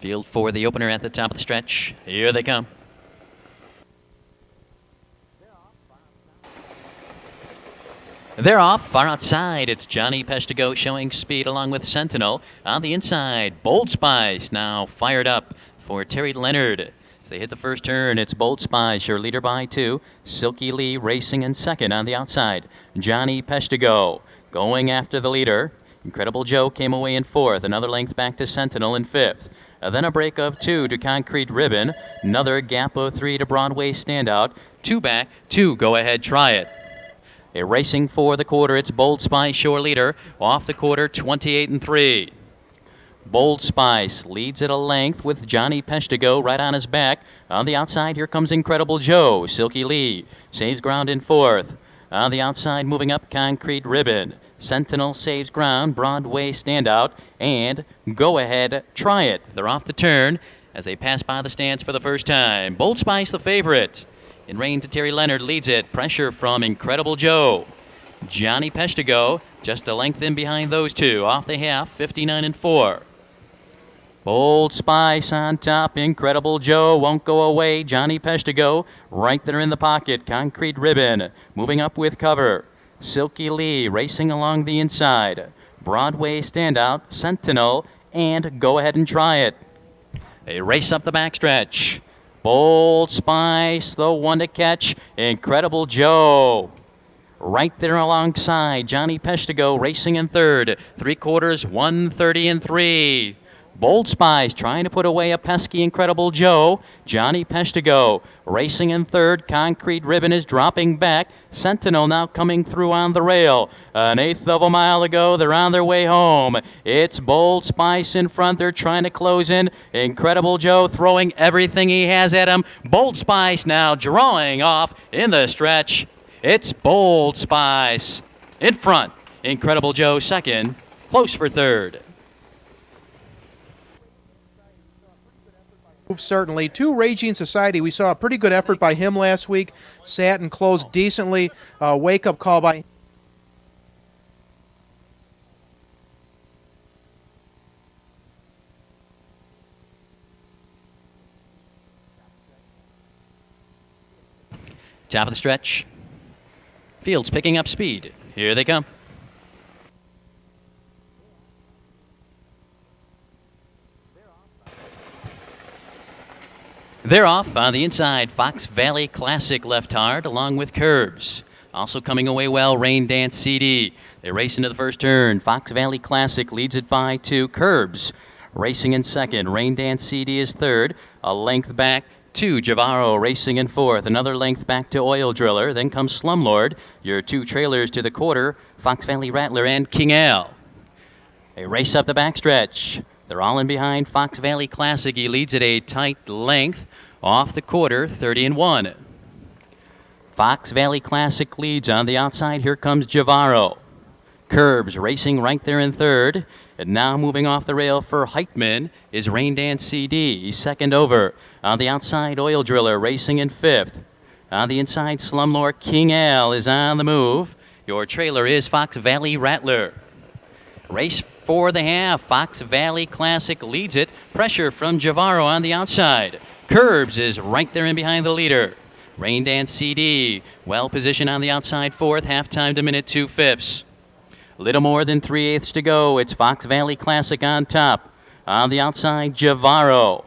Field for the opener at the top of the stretch. Here they come. They're off, far outside. It's Johnny Pestigo showing speed along with Sentinel. On the inside, Bold Spice now fired up for Terry Leonard. As they hit the first turn, it's Bold Spice, your leader by 2. Silky Lee racing in second on the outside. Johnny Pestigo going after the leader. Incredible Joe came away in 4th. Another length back to Sentinel in 5th. Then a break of 2 to Concrete Ribbon. Another gap of 3 to Broadway Standout. 2 back, 2 go ahead, try it. Racing for the quarter, it's Bold Spice, your leader. Off the quarter, 28-3. Bold Spice leads at a length with Johnny Pestigo right on his back. On the outside, here comes Incredible Joe. Silky Lee saves ground in 4th. On the outside, moving up, Concrete Ribbon. Sentinel saves ground, Broadway Standout, and Go Ahead, Try It. They're off the turn as they pass by the stands for the first time. Bold Spice, the favorite. In rain to Terry Leonard, leads it. Pressure from Incredible Joe. Johnny Pestigo just a length in behind those two. Off the half, 59-4. Bold Spice on top. Incredible Joe won't go away. Johnny Pestigo right there in the pocket. Concrete Ribbon moving up with cover. Silky Lee racing along the inside. Broadway Standout, Sentinel, and Go Ahead and Try It. They race up the backstretch. Bold Spice, the one to catch. Incredible Joe right there alongside. Johnny Pestigo racing in 3rd. 3/4, 130-3. Bold Spice trying to put away a pesky Incredible Joe. Johnny Pestigo racing in 3rd. Concrete Ribbon is dropping back. Sentinel now coming through on the rail. An 1/8 of a mile ago. They're on their way home. It's Bold Spice in front. They're trying to close in. Incredible Joe throwing everything he has at him. Bold Spice now drawing off in the stretch. It's Bold Spice in front. Incredible Joe second. Close for 3rd. Certainly. 2 Raging Society, we saw a pretty good effort by him last week. Sat and closed decently. Wake-up call by Top of the stretch. Field's picking up speed. Here they come. They're off on the inside. Fox Valley Classic left hard along with Curbs. Also coming away well, Rain Dance CD. They race into the first turn. Fox Valley Classic leads it by 2. Curbs racing in 2nd. Rain Dance CD is 3rd. A length back to Javaro racing in 4th. Another length back to Oil Driller. Then comes Slumlord. Your 2 trailers to the quarter, Fox Valley Rattler and King Al. They race up the backstretch. They're all in behind Fox Valley Classic. He leads at a tight length. Off the quarter, 30-1. Fox Valley Classic leads on the outside. Here comes Javaro. Curbs racing right there in 3rd. And now moving off the rail for Heitman is Rain Dance CD. He's second over. On the outside, Oil Driller racing in 5th. On the inside, Slumlord King Al is on the move. Your trailer is Fox Valley Rattler. Race for the half. Fox Valley Classic leads it. Pressure from Javaro on the outside. Curbs is right there in behind the leader. Rain Dance CD, well positioned on the outside 4th, halftime to minute 2/5. Little more than 3/8 to go. It's Fox Valley Classic on top. On the outside, Javaro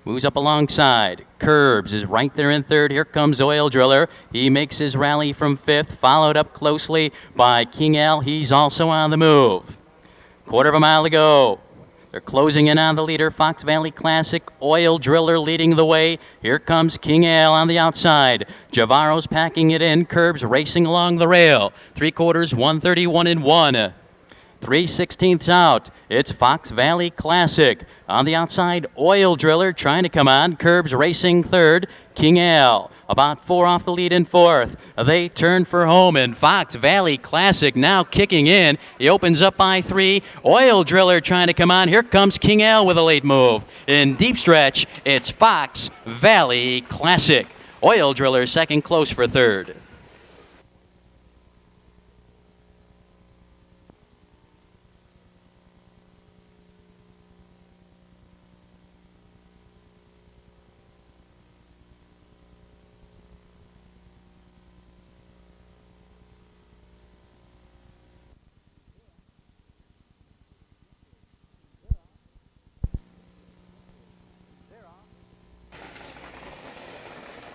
moves up alongside. Curbs is right there in 3rd. Here comes Oil Driller. He makes his rally from 5th, followed up closely by King Al. He's also on the move. 1/4 of a mile to go. They're closing in on the leader, Fox Valley Classic. Oil Driller leading the way. Here comes King Al on the outside. Javaro's packing it in. Curbs racing along the rail. 3/4, 131-1. 3/16 out. It's Fox Valley Classic. On the outside, Oil Driller trying to come on. Curbs racing 3rd. King Al about 4 off the lead in 4th. They turn for home, and Fox Valley Classic now kicking in. He opens up by 3. Oil Driller trying to come on. Here comes King Al with a late move. In deep stretch, it's Fox Valley Classic. Oil Driller second, close for 3rd.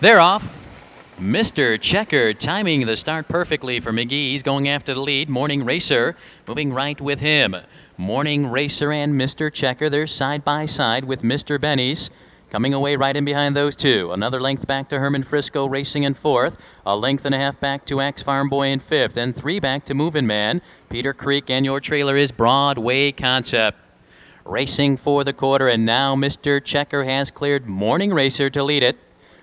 They're off. Mr. Checker timing the start perfectly for McGee. He's going after the lead. Morning Racer moving right with him. Morning Racer and Mr. Checker, they're side by side with Mr. Benny's. Coming away right in behind those two. Another length back to Herman Frisco racing in fourth. A length and a half back to Axe Farm Boy in fifth. And 3 back to Movin' Man. Peter Creek, and your trailer is Broadway Concept. Racing for the quarter, and now Mr. Checker has cleared Morning Racer to lead it.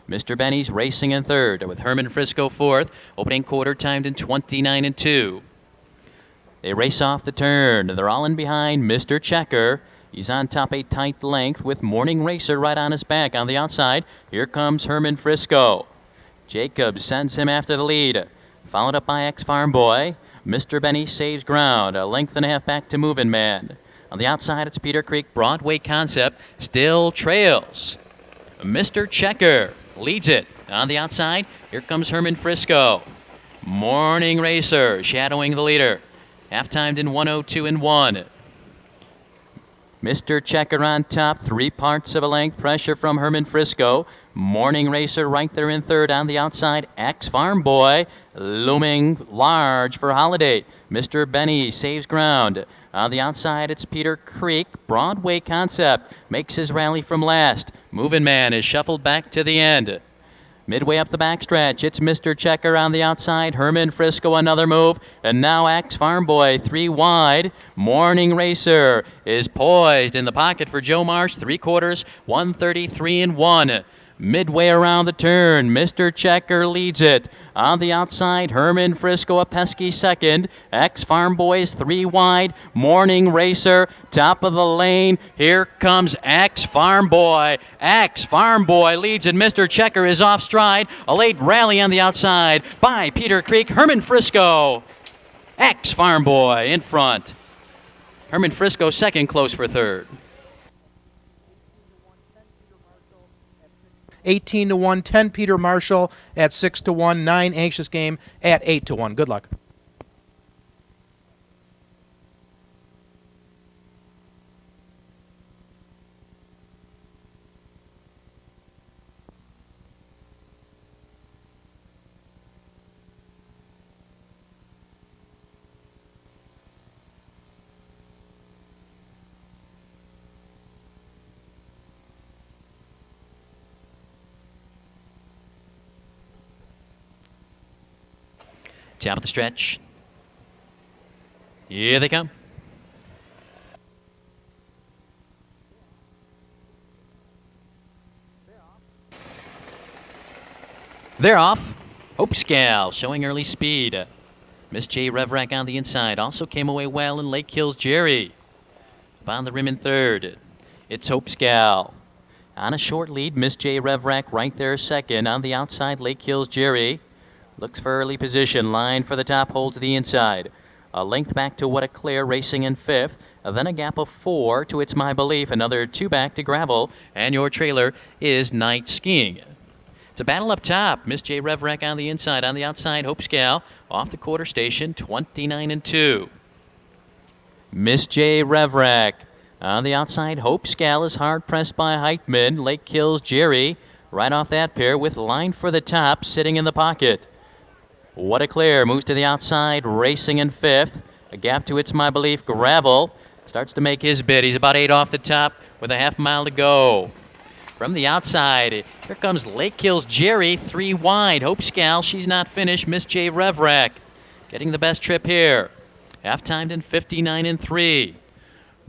Mr. Benny's racing in third with Herman Frisco fourth. Opening quarter timed in 29-2. They race off the turn. They're all in behind Mr. Checker. He's on top a tight length with Morning Racer right on his back on the outside. Here comes Herman Frisco. Jacob sends him after the lead. Followed up by Axe Farm Boy. Mr. Benny saves ground. A length and a half back to Movin' Man. On the outside, it's Peter Creek. Broadway Concept still trails. Mr. Checker leads it. On the outside, here comes Herman Frisco. Morning Racer shadowing the leader. Half-timed in 1:02.1. Mr. Checker on top, 3 parts of a length. Pressure from Herman Frisco. Morning Racer right there in third. On the outside, Axe Farm Boy looming large for Holiday. Mr. Benny saves ground. On the outside, it's Peter Creek. Broadway Concept makes his rally from last. Movin' Man is shuffled back to the end. Midway up the backstretch, it's Mr. Checker on the outside. Herman Frisco another move. And now Axe Farm Boy 3 wide. Morning Racer is poised in the pocket for Joe Marsh. 3/4, 1:33.1. Midway around the turn, Mr. Checker leads it. On the outside, Herman Frisco a pesky second. Axe Farm Boys 3 wide. Morning Racer, top of the lane. Here comes Axe Farm Boy. Axe Farm Boy leads it. Mr. Checker is off stride. A late rally on the outside by Peter Creek. Herman Frisco. Axe Farm Boy in front. Herman Frisco second, close for third. 18-1, 10 Peter Marshall at 6-1, 9 Anxious Game at 8-1. Good luck. Top of the stretch. Here they come. They're off. Hope Scal showing early speed. Miss J. Revrack on the inside. Also came away well in Lake Hills Jerry. On the rim in third. It's Hope Scal. On a short lead, Miss J. Revrack right there second. On the outside, Lake Hills Jerry. Looks for early position. Line for the top, holds the inside. A length back to What a Clear racing in fifth. Then a gap of 4 to It's My Belief. Another 2 back to Gravel. And your trailer is Night Skiing. It's a battle up top. Miss J. Revrack on the inside. On the outside, Hope Scal off the quarter station, 29-2. Miss J. Revrack on the outside. Hope Scal is hard pressed by Heitman. Lake Hills Jerry right off that pair with Line for the top sitting in the pocket. What a Clear moves to the outside, racing in fifth. A gap to It's My Belief. Gravel starts to make his bid. He's about 8 off the top with a half mile to go. From the outside, here comes Lake Hills Jerry, 3 wide. Hope Scal, she's not finished. Miss J. Revrack getting the best trip here. Half-timed in 59-3.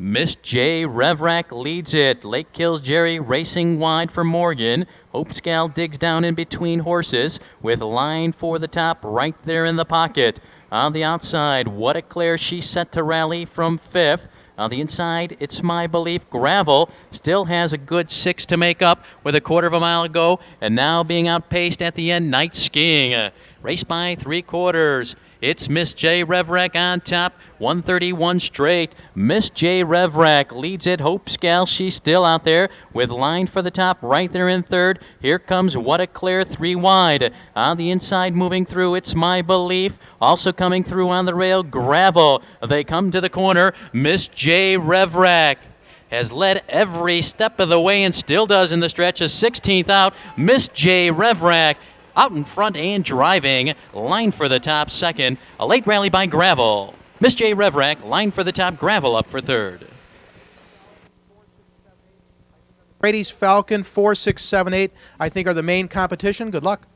Miss J. Revrack leads it. Lake Hills Jerry racing wide for Morgan. Hope Scal digs down in between horses with Line for the top right there in the pocket. On the outside, What a Clear, she's set to rally from fifth. On the inside, It's My Belief. Gravel still has a good 6 to make up with a quarter of a mile to go. And now being outpaced at the end, Night Skiing. Race by 3/4. It's Miss J. Revrack on top, 131 straight. Miss J. Revrack leads it. Hope Scal, she's still out there with Line for the top right there in third. Here comes What a Clear, 3 wide. On the inside, moving through, It's My Belief. Also coming through on the rail, Gravel. They come to the corner. Miss J. Revrack has led every step of the way and still does in the stretch. A 16th out. Miss J. Revrak out in front and driving. Line for the top second. A late rally by Gravel. Miss J. Revrak, line for the top. Gravel up for third. Brady's Falcon 4, 6, 7, 8, I think, are the main competition. Good luck.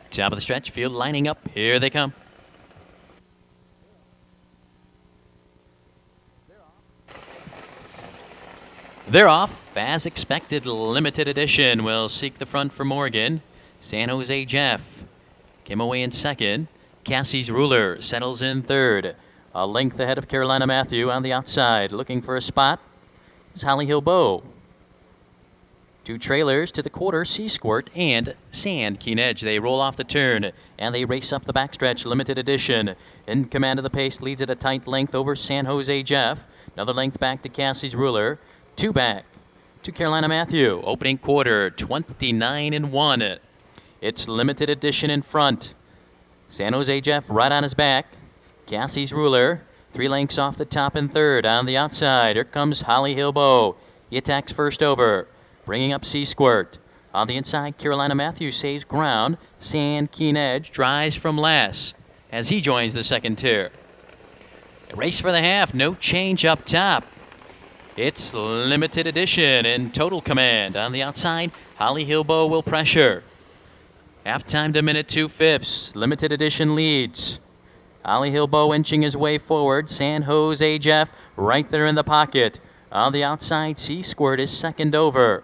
Top of the stretch, field lining up. Here they come. They're off. As expected, limited edition will seek the front for Morgan. San Jose Jeff came away in second. Cassie's Ruler settles in third. A length ahead of Carolina Matthew on the outside. Looking for a spot is Holly Hill Bow. Two trailers to the quarter, Sea Squirt and Sand Keen Edge. They roll off the turn and they race up the backstretch. Limited edition in command of the pace, leads at a tight length over San Jose Jeff. Another length back to Cassie's Ruler. Two back to Carolina Matthew. Opening quarter, 29-1. It's limited edition in front. San Jose Jeff right on his back. Cassie's Ruler 3 lengths off the top in third. On the outside, here comes Holly Hill Bow. He attacks first over. Bringing up Sea Squirt. On the inside, Carolina Matthews saves ground. Sand Keen Edge drives from last as he joins the second tier. A race for the half, no change up top. It's limited edition in total command. On the outside, Holly Hill Bow will pressure. Half-time to minute 2/5. Limited edition leads. Holly Hill Bow inching his way forward. San Jose Jeff right there in the pocket. On the outside, Sea Squirt is second over.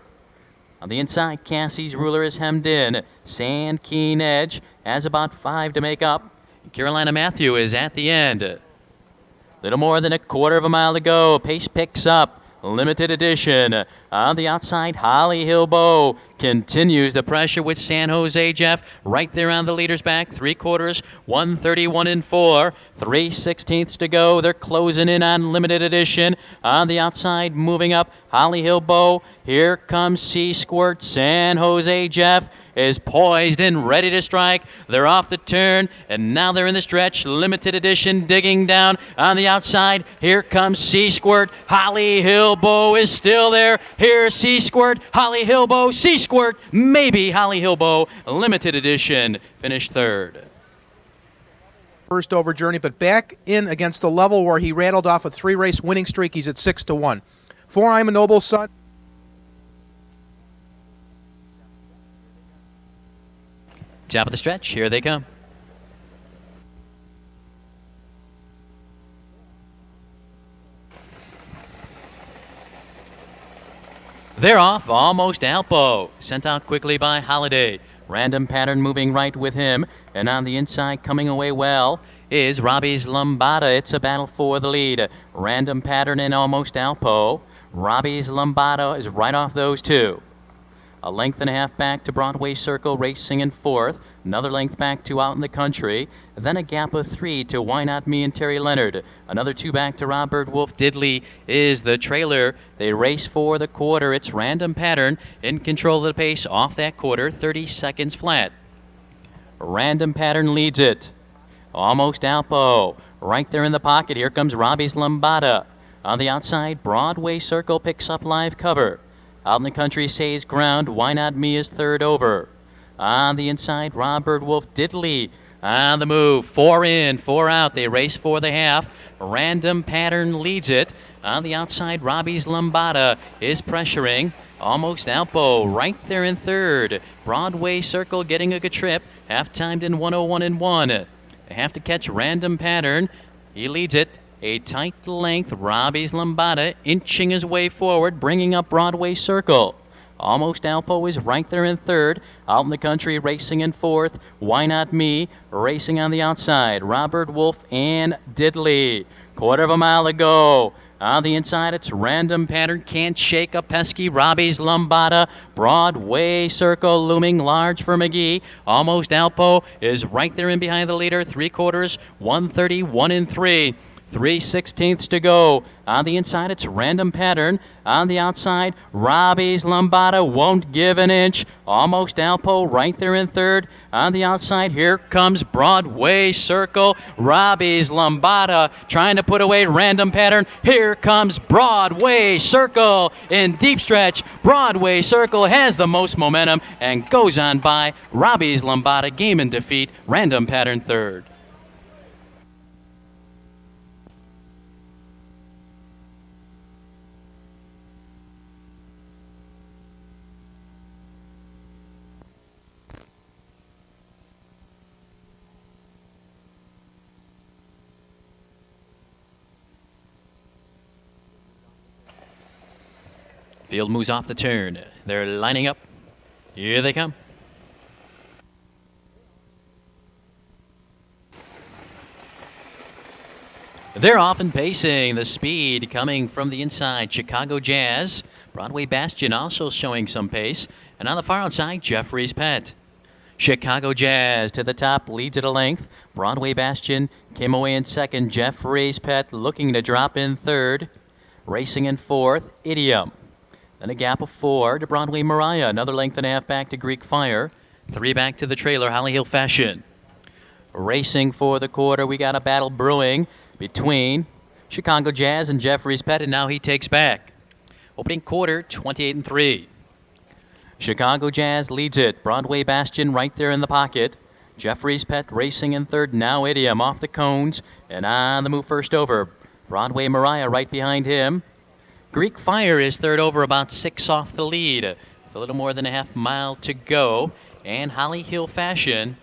On the inside, Cassie's Ruler is hemmed in. Sand Keen Edge has about 5 to make up. Carolina Matthew is at the end. Little more than a quarter of a mile to go. Pace picks up. Limited edition. On the outside, Holly Hill Bow continues the pressure with San Jose Jeff right there on the leader's back. 3/4, 131-4. 3/16 to go. They're closing in on limited edition. On the outside, moving up, Holly Hill Bow. Here comes Sea Squirt. San Jose Jeff is poised and ready to strike. They're off the turn, and now they're in the stretch. Limited edition digging down on the outside. Here comes Sea Squirt. Holly Hill Bow is still there. Here's Sea Squirt. Holly Hill Bow. Sea Squirt. Maybe Holly Hill Bow. Limited edition finished third. First over journey, but back in against the level where he rattled off a 3-race winning streak. He's at 6-1. For I'm a Noble Son. Top of the stretch, here they come. They're off, almost Alpo. Sent out quickly by Holiday. Random Pattern moving right with him. And on the inside, coming away well, is Robbie's Lombada. It's a battle for the lead. Random Pattern and almost Alpo. Robbie's Lombada is right off those two. A length and a half back to Broadway Circle, racing in fourth. Another length back to Out in the Country. Then a gap of 3 to Why Not Me and Terry Leonard. Another 2 back to Robert Wolf. Diddley is the trailer. They race for the quarter. It's Random Pattern in control of the pace off that quarter. 30 seconds flat. Random Pattern leads it. Almost Alpo. Right there in the pocket. Here comes Robbie's Lombada. On the outside, Broadway Circle picks up live cover. Out in the Country saves ground. Why Not Me is third over. On the inside, Robert Wolf. Diddley on the move. 4 in, 4 out. They race for the half. Random Pattern leads it. On the outside, Robbie's Lombada is pressuring. Almost Alpo right there in third. Broadway Circle getting a good trip. Half-timed in 101-1. They have to catch Random Pattern. He leads it. A tight length, Robbie's Lombada inching his way forward, bringing up Broadway Circle. Almost Alpo is right there in third. Out in the Country racing in fourth. Why Not Me racing on the outside. Robert Wolf and Diddley. Quarter of a mile to go. On the inside, it's Random Pattern. Can't Shake a Pesky. Robbie's Lombada. Broadway Circle looming large for McGee. Almost Alpo is right there in behind the leader. 3/4, 1:31 and 3. 3/16 to go. On the inside, it's Random Pattern. On the outside, Robbie's Lombada won't give an inch. Almost Alpo right there in third. On the outside, here comes Broadway Circle. Robbie's Lombada trying to put away Random Pattern. Here comes Broadway Circle in deep stretch. Broadway Circle has the most momentum and goes on by. Robbie's Lombada game in defeat. Random Pattern third. Field moves off the turn. They're lining up. Here they come. They're off and pacing. The speed coming from the inside. Chicago Jazz. Broadway Bastion also showing some pace. And on the far outside, Jeffrey's Pet. Chicago Jazz to the top, leads at a length. Broadway Bastion came away in second. Jeffrey's Pet looking to drop in third. Racing in fourth, Idiom. Then a gap of 4 to Broadway Mariah. Another length and a half back to Greek Fire. 3 back to the trailer, Holly Hill Fashion. Racing for the quarter, we got a battle brewing between Chicago Jazz and Jeffrey's Pet, and now he takes back. Opening quarter, 28 and 3. Chicago Jazz leads it. Broadway Bastion right there in the pocket. Jeffrey's Pet racing in third. Now Idiom off the cones and on the move first over. Broadway Mariah right behind him. Greek Fire is third over, about 6 off the lead. With a little more than a half mile to go. And Holly Hill Fashion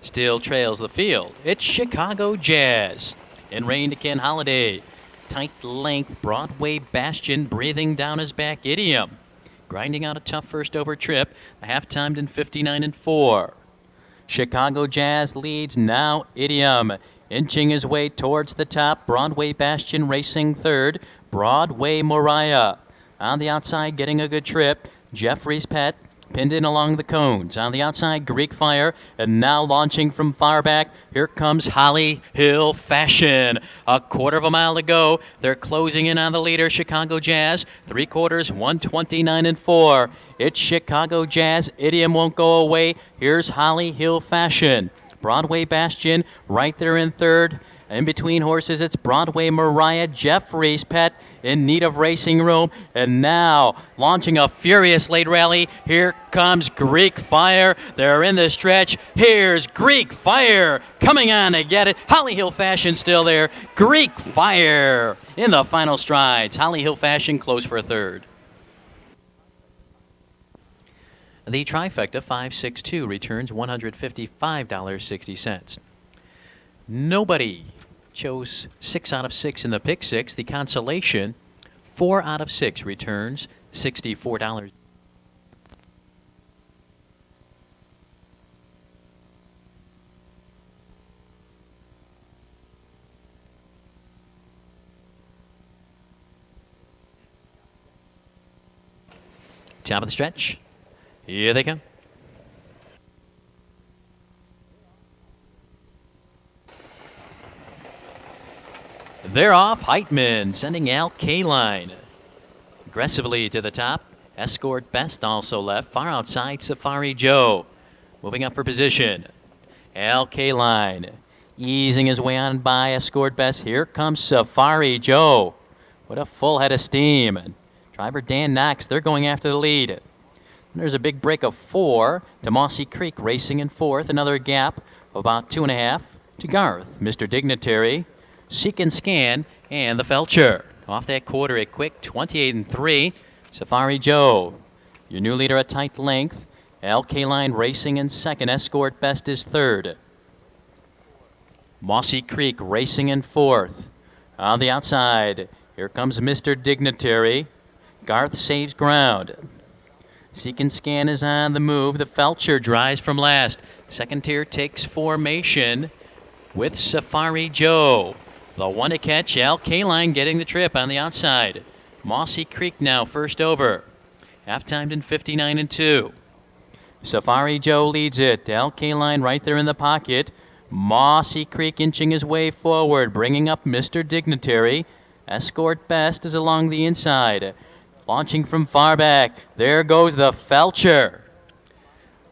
still trails the field. It's Chicago Jazz. In rain to Ken Holiday. Tight length, Broadway Bastion breathing down his back. Idiom grinding out a tough first over trip. A half timed in 59 and 4. Chicago Jazz leads now. Idiom inching his way towards the top. Broadway Bastion racing third. Broadway Mariah on the outside getting a good trip. Jeffrey's Pet pinned in along the cones. On the outside, Greek Fire, and now launching from far back, here comes Holly Hill Fashion. A quarter of a mile to go. They're closing in on the leader, Chicago Jazz. 3/4, 1:29 and 4. It's Chicago Jazz. Idiom won't go away. Here's Holly Hill Fashion. Broadway Bastion right there in third. In between horses, it's Broadway Mariah. Jeffrey's Pet in need of racing room. And now, launching a furious late rally, here comes Greek Fire. They're in the stretch. Here's Greek Fire coming on to get it. Holly Hill Fashion still there. Greek Fire in the final strides. Holly Hill Fashion close for a third. The trifecta 562 returns $155.60. Nobody chose 6 out of 6 in the pick 6. The consolation 4 out of 6 returns $64. Top of the stretch. Here they come. They're off. Heitman sending Al K-Line aggressively to the top. Escort Best also left. Far outside, Safari Joe moving up for position. Al K-Line easing his way on by Escort Best. Here comes Safari Joe with a full head of steam. Driver Dan Knox, they're going after the lead. And there's a big break of 4 to Mossy Creek racing in fourth. Another gap of about 2.5 to Garth, Mr. Dignitary, Seek and Scan, and the Felcher. Off that quarter, a quick 28 and 3. Safari Joe, your new leader, a tight length. LK Line racing in second. Escort Best is third. Mossy Creek racing in fourth. On the outside, here comes Mr. Dignitary. Garth saves ground. Seek and Scan is on the move. The Felcher drives from last. Second tier takes formation with Safari Joe. The one to catch, L.K. getting the trip on the outside. Mossy Creek now first over. Half-timed in 59-2. Safari Joe leads it. L.K. right there in the pocket. Mossy Creek inching his way forward, bringing up Mr. Dignitary. Escort Best is along the inside. Launching from far back. There goes the Felcher.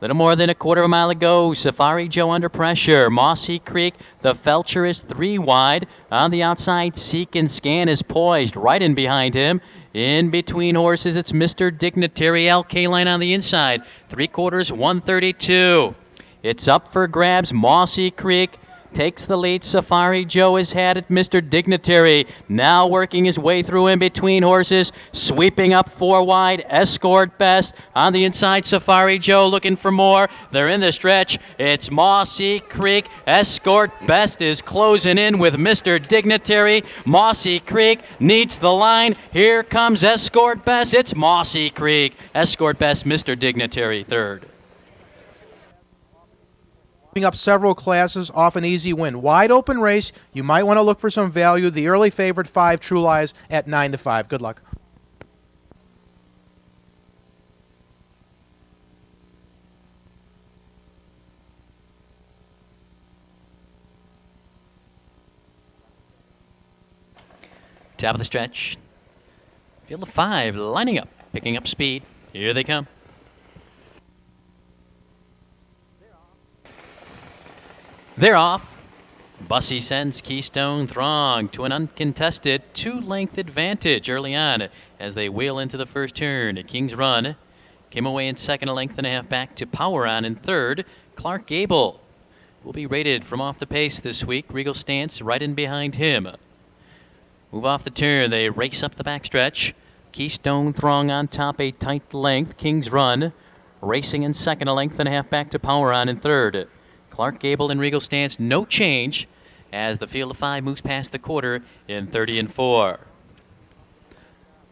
Little more than a quarter of a mile ago. Safari Joe under pressure. Mossy Creek, the Felcher is 3 wide. On the outside, Seek and Scan is poised right in behind him. In between horses, it's Mr. Dignitary. L.K. on the inside. 3/4, 132. It's up for grabs. Mossy Creek takes the lead. Safari Joe has had it. Mr. Dignitary now working his way through in between horses. Sweeping up 4 wide. Escort Best on the inside. Safari Joe looking for more. They're in the stretch. It's Mossy Creek. Escort Best is closing in with Mr. Dignitary. Mossy Creek needs the line. Here comes Escort Best. It's Mossy Creek. Escort Best, Mr. Dignitary, third. Up several classes off an easy win. Wide open race. You might want to look for some value. The early favorite 5 True Lies at 9-5. Good luck. Top of the stretch. Field of 5 lining up, picking up speed. Here they come. They're off. Bussy sends Keystone Throng to an uncontested 2-length advantage early on as they wheel into the first turn. King's Run came away in second, a length and a half back to Power On in third. Clark Gable will be rated from off the pace this week. Regal Stance right in behind him. Move off the turn. They race up the backstretch. Keystone Throng on top, a tight length. King's Run racing in second, a length and a half back to Power On in third. Clark Gable and Regal Stance, no change as the field of 5 moves past the quarter in 30-4.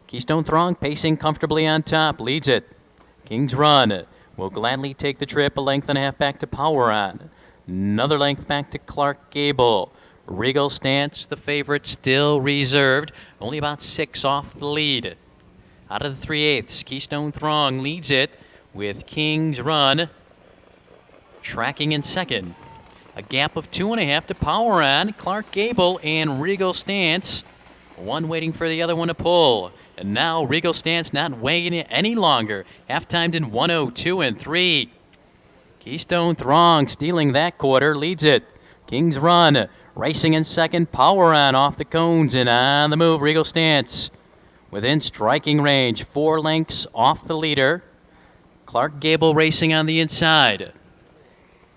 Keystone Throng pacing comfortably on top, leads it. King's Run will gladly take the trip, a length and a half back to Power On. Another length back to Clark Gable. Regal Stance, the favorite, still reserved, only about 6 off the lead. Out of the 3/8, Keystone Throng leads it with King's Run tracking in second. A gap of 2.5 to Power On. Clark Gable and Regal Stance. One waiting for the other one to pull. And now Regal Stance not waiting any longer. Half-timed in 1:02.3. Keystone Throng stealing that quarter. Leads it. King's Run racing in second. Power On off the cones and on the move. Regal Stance within striking range. 4 lengths off the leader. Clark Gable racing on the inside.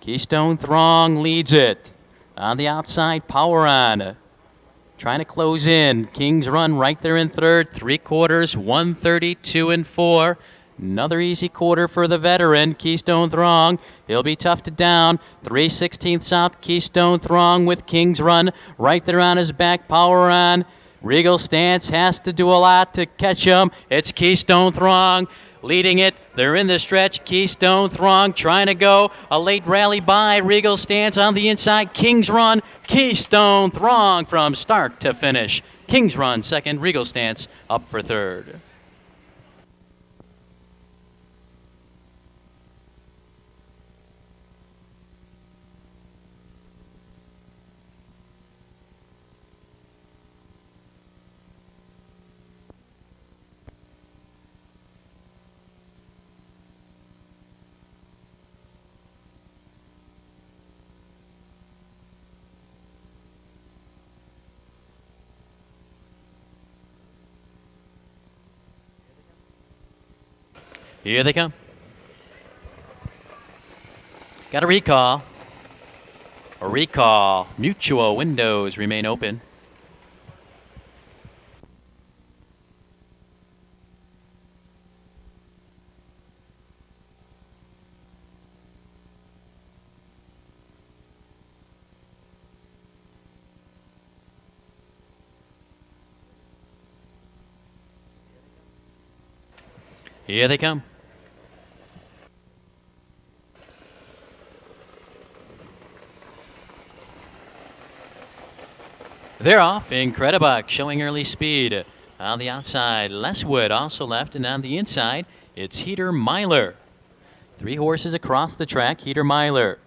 Keystone Throng leads it. On the outside, Power On trying to close in. King's Run right there in third. 3/4, 132.4. Another easy quarter for the veteran, Keystone Throng. He'll be tough to down. 3/16 out, Keystone Throng with King's Run right there on his back. Power On. Regal Stance has to do a lot to catch him. It's Keystone Throng leading it. They're in the stretch. Keystone Throng trying to go. A late rally by Regal Stance on the inside. King's Run. Keystone Throng from start to finish. King's Run second. Regal Stance up for third. Here they come. Got a recall. A recall. Mutual windows remain open. Here they come. They're off. Incredibuck showing early speed. On the outside, Leswood also left, and on the inside, it's Heater Myler. 3 horses across the track. Heater Myler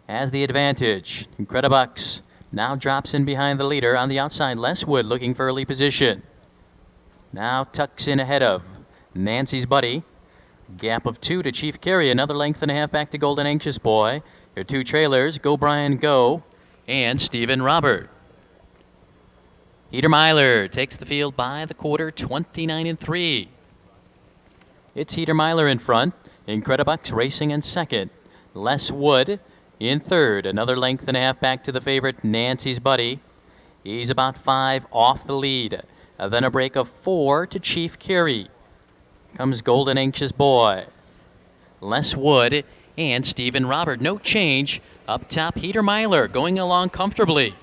has the advantage. Incredibucks now drops in behind the leader. On the outside, Leswood looking for early position. Now tucks in ahead of Nancy's Buddy. Gap of 2 to Chief Carey. Another length and a half back to Golden Anxious Boy. Your 2 trailers, Go Brian Go and Stephen Robert. Heater Myler takes the field by the quarter, 29-3. It's Heater Myler in front. Incredibucks racing in second. Les Wood in third. Another length and a half back to the favorite, Nancy's Buddy. He's about 5 off the lead. Then a break of 4 to Chief Carey. Comes Golden Anxious Boy. Les Wood and Stephen Robert. No change. Up top, Heater Myler going along comfortably.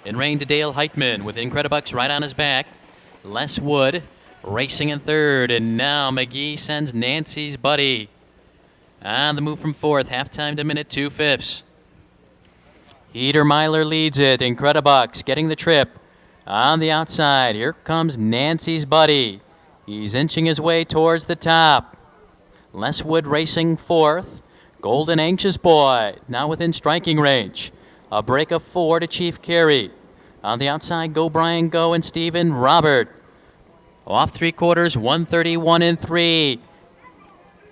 In rain to Dale Heitman with Incredibucks right on his back. Les Wood racing in third, and now McGee sends Nancy's Buddy on the move from fourth. Halftime to minute 2/5. Heater Myler leads it. Incredibucks getting the trip on the outside. Here comes Nancy's Buddy. He's inching his way towards the top. Les Wood racing fourth. Golden Anxious Boy now within striking range. A break of 4 to Chief Carey. On the outside, Go Brian Go and Stephen Robert. Off 3/4, 131-3.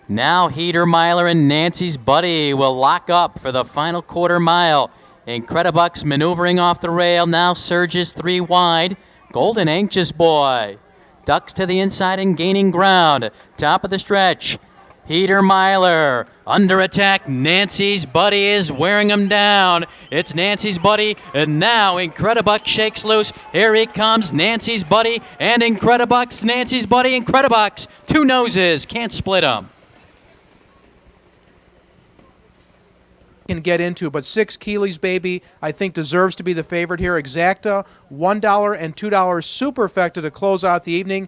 Now Heater Myler and Nancy's Buddy will lock up for the final quarter mile. Incredibucks maneuvering off the rail, now surges 3 wide. Golden Anxious Boy ducks to the inside and gaining ground. Top of the stretch. Heater Myler under attack. Nancy's Buddy is wearing him down. It's Nancy's Buddy, and now Incredibuck shakes loose. Here he comes, Nancy's Buddy and Incredibucks. Nancy's Buddy, Incredibucks. 2 noses, can't split them. Can get into, but 6 Keeley's Baby, I think, deserves to be the favorite here. Exacta, $1 and $2 Superfecta to close out the evening.